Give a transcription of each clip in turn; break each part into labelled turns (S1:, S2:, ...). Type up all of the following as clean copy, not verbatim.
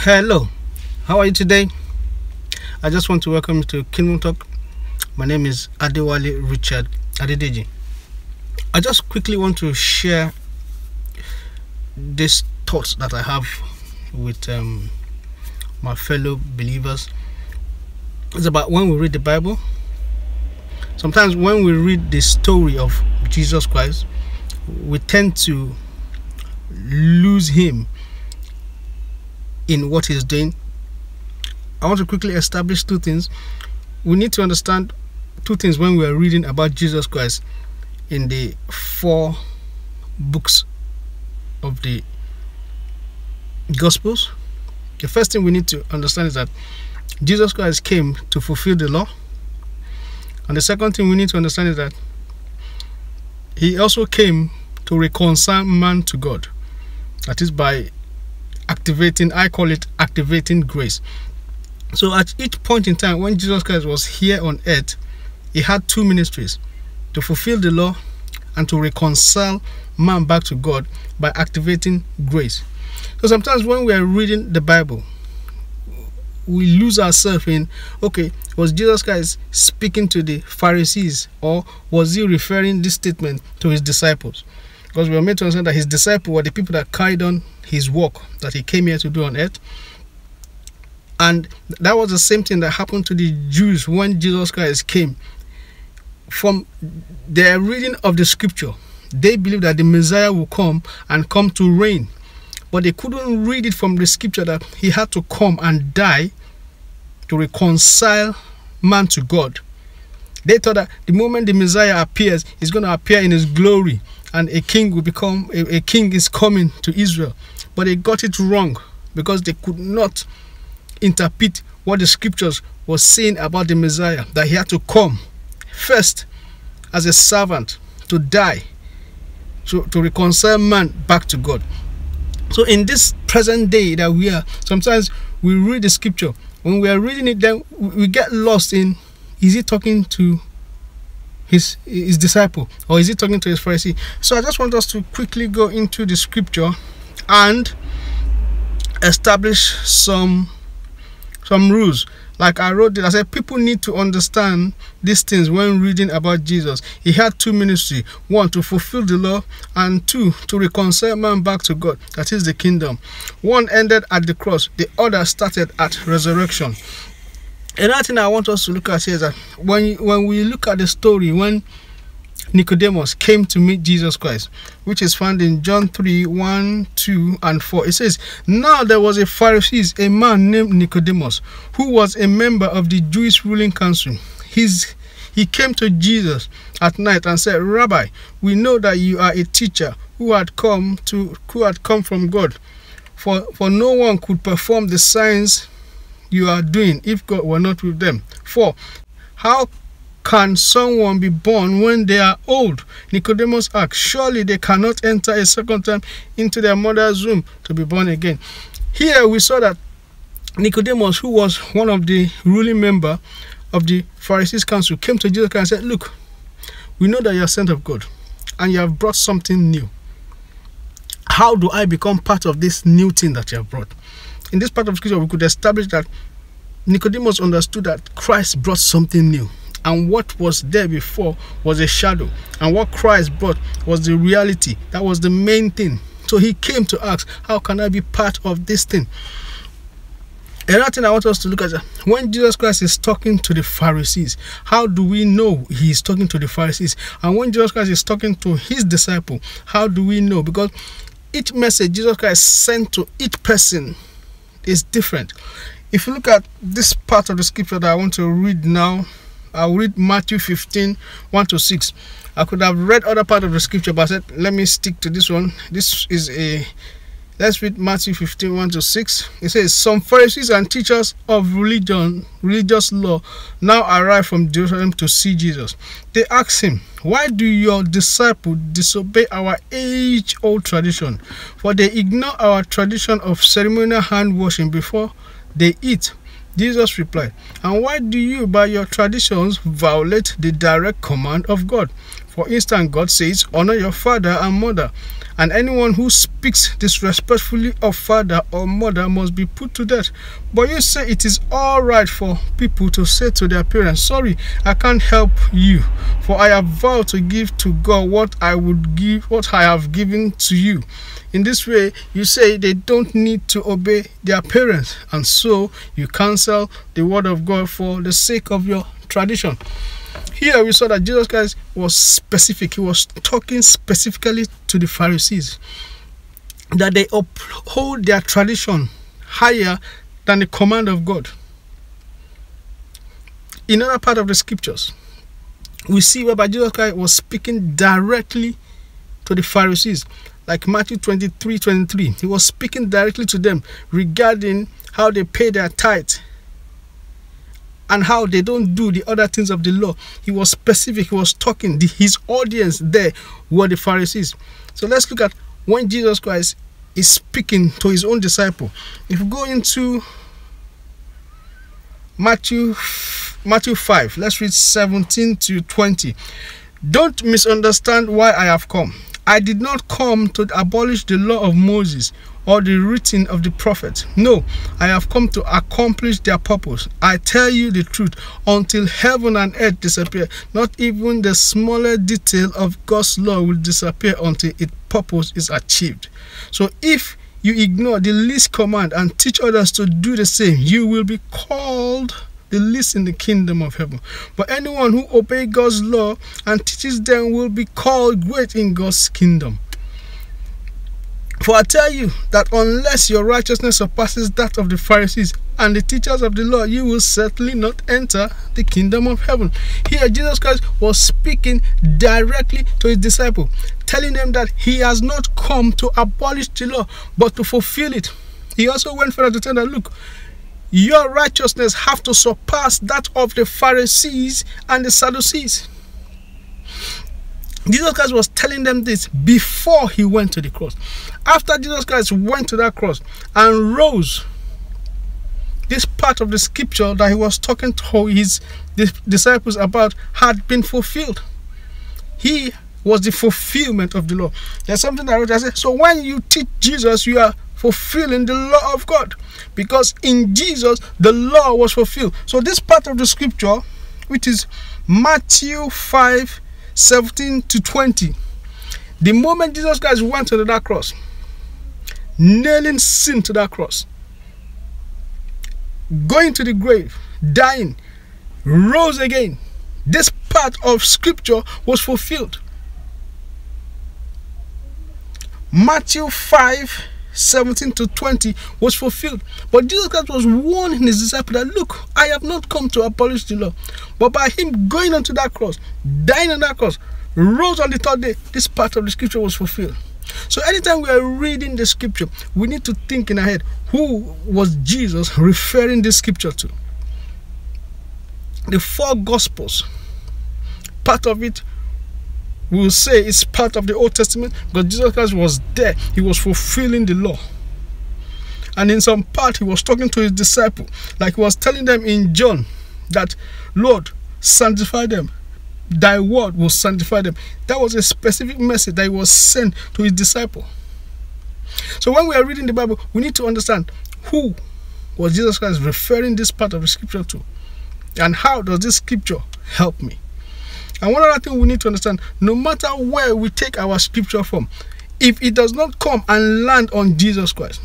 S1: Hello, how are you today? I just want to welcome you to Kingdom Talk. My name is Adewale Richard Adedeji. I just quickly want to share these thoughts that I have with my fellow believers. It's about when we read the Bible. Sometimes when we read the story of Jesus Christ, we tend to lose him in what he's doing. I want to quickly establish two things. We need to understand two things when we are reading about Jesus Christ in the 4 books of the Gospels. The first thing we need to understand is that Jesus Christ came to fulfill the law. And the second thing we need to understand is that he also came to reconcile man to God. That is by activating, I call it activating grace. So at each point in time when Jesus Christ was here on earth, he had 2 ministries: to fulfill the law and to reconcile man back to God by activating grace. So sometimes when we are reading the Bible, we lose ourselves in, okay, was Jesus Christ speaking to the Pharisees, or was he referring this statement to his disciples? Because we are made to understand that his disciples were the people that carried on his work that he came here to do on earth. And that was the same thing that happened to the Jews when Jesus Christ came. From their reading of the scripture, they believed that the Messiah will come and come to reign. But they couldn't read it from the scripture that he had to come and die to reconcile man to God. They thought that the moment the Messiah appears, he's going to appear in his glory, and a king will become, a king is coming to Israel. But they got it wrong because they could not interpret what the scriptures was saying about the Messiah, that he had to come first as a servant to die to reconcile man back to God. So in this present day that we are, sometimes we read the scripture. When we are reading it, then we get lost in, is he talking to his disciple, or is he talking to his Pharisee? So I just want us to quickly go into the scripture and establish some rules. Like I wrote it, I said people need to understand these things when reading about Jesus. He had 2 ministries: 1, to fulfill the law, and 2, to reconcile man back to God, that is the kingdom. One ended at the cross, the other started at resurrection. Another thing I want us to look at here is that when we look at the story when Nicodemus came to meet Jesus Christ, which is found in John 3, 1, 2, and 4. It says, now there was a Pharisee, a man named Nicodemus, who was a member of the Jewish ruling council. He came to Jesus at night and said, Rabbi, we know that you are a teacher who had come from God. For no one could perform the signs you are doing if God were not with them. 4. How can someone be born when they are old? Nicodemus asked. Surely they cannot enter a second time into their mother's womb to be born again. Here we saw that Nicodemus, who was one of the ruling member of the Pharisees' council, came to Jesus and said, look, we know that you are sent of God and you have brought something new. How do I become part of this new thing that you have brought? In this part of scripture, we could establish that Nicodemus understood that Christ brought something new. And what was there before was a shadow. And what Christ brought was the reality. That was the main thing. So he came to ask, how can I be part of this thing? Another thing I want us to look at, when Jesus Christ is talking to the Pharisees, how do we know he is talking to the Pharisees? And when Jesus Christ is talking to his disciple, how do we know? Because each message Jesus Christ sent to each person is different. If you look at this part of the scripture that I want to read now, I'll read Matthew 15, 1 to 6. I could have read other part of the scripture, but I said, let me stick to this one. Let's read Matthew 15, 1 to 6. It says, some Pharisees and teachers of religious law now arrived from Jerusalem to see Jesus. They asked him, why do your disciples disobey our age-old tradition? For they ignore our tradition of ceremonial hand washing before they eat. Jesus replied, and why do you by your traditions violate the direct command of God? For instance, God says, honor your father and mother, and anyone who speaks disrespectfully of father or mother must be put to death. But you say it is all right for people to say to their parents, sorry, I can't help you, for I have vowed to give to God what I have given to you. In this way, you say they don't need to obey their parents, and so you cancel the word of God for the sake of your tradition. Here we saw that Jesus Christ was specific. He was talking specifically to the Pharisees, that they uphold their tradition higher than the command of God. In another part of the scriptures, we see whereby Jesus Christ was speaking directly to the Pharisees, like Matthew 23:23. He was speaking directly to them regarding how they pay their tithe and how they don't do the other things of the law. He was specific. He was talking. His audience there were the Pharisees. So let's look at when Jesus Christ is speaking to his own disciple. If we go into Matthew 5, let's read 17 to 20. Don't misunderstand why I have come. I did not come to abolish the law of Moses or the written of the prophets. No, I have come to accomplish their purpose. I tell you the truth, until heaven and earth disappear, not even the smallest detail of God's law will disappear until its purpose is achieved. So if you ignore the least command and teach others to do the same, you will be called the least in the kingdom of heaven. But anyone who obeys God's law and teaches them will be called great in God's kingdom. For I tell you that unless your righteousness surpasses that of the Pharisees and the teachers of the law, you will certainly not enter the kingdom of heaven. Here Jesus Christ was speaking directly to his disciples, telling them that he has not come to abolish the law, but to fulfill it. He also went further to tell them, look, your righteousness have to surpass that of the Pharisees and the Sadducees. Jesus Christ was telling them this before he went to the cross. After Jesus Christ went to that cross and rose, this part of the scripture that he was talking to his disciples about had been fulfilled. He was the fulfillment of the law. There's something that I said, so when you teach Jesus, you are fulfilling the law of God, because in Jesus the law was fulfilled. So this part of the scripture, which is Matthew 5:17 to 20, the moment Jesus Christ went to that cross, nailing sin to that cross, going to the grave, dying, rose again, this part of scripture was fulfilled. Matthew 5:17 to 20 was fulfilled. But Jesus Christ was warning his disciples that, look, I have not come to abolish the law. But by him going onto that cross, dying on that cross, rose on the third day, this part of the scripture was fulfilled. So anytime we are reading the scripture, we need to think in our head, who was Jesus referring this scripture to? The four gospels, part of it we will say it's part of the Old Testament, because Jesus Christ was there. He was fulfilling the law. And in some part, he was talking to his disciples, like he was telling them in John that, Lord, sanctify them. Thy word will sanctify them. That was a specific message that he was sent to his disciples. So when we are reading the Bible, we need to understand who was Jesus Christ referring this part of the scripture to, and how does this scripture help me? And one other thing we need to understand, no matter where we take our scripture from, if it does not come and land on Jesus Christ,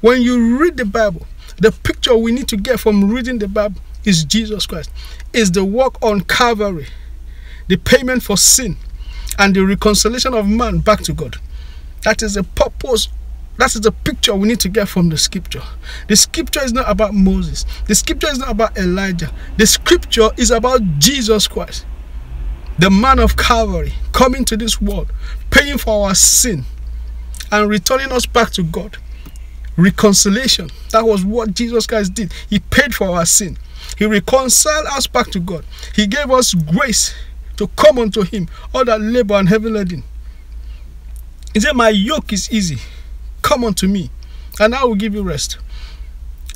S1: when you read the Bible, the picture we need to get from reading the Bible is Jesus Christ. Is the work on Calvary, the payment for sin, and the reconciliation of man back to God. That is the purpose. That is the picture we need to get from the scripture. The scripture is not about Moses. The scripture is not about Elijah. The scripture is about Jesus Christ, the man of Calvary, coming to this world, paying for our sin and returning us back to God. Reconciliation. That was what Jesus Christ did. He paid for our sin. He reconciled us back to God. He gave us grace to come unto him, all that labor and heavy laden. He said, my yoke is easy. Come unto me, and I will give you rest.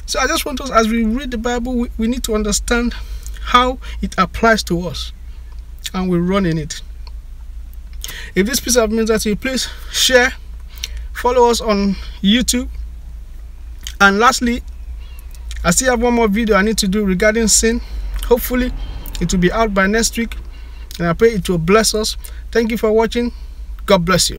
S1: So I just want us, as we read the Bible, we need to understand how it applies to us, and we run in it. If this piece of means that to you, please share, follow us on YouTube. And lastly, I still have one more video I need to do regarding sin. Hopefully it will be out by next week, and I pray it will bless us. Thank you for watching. God bless you.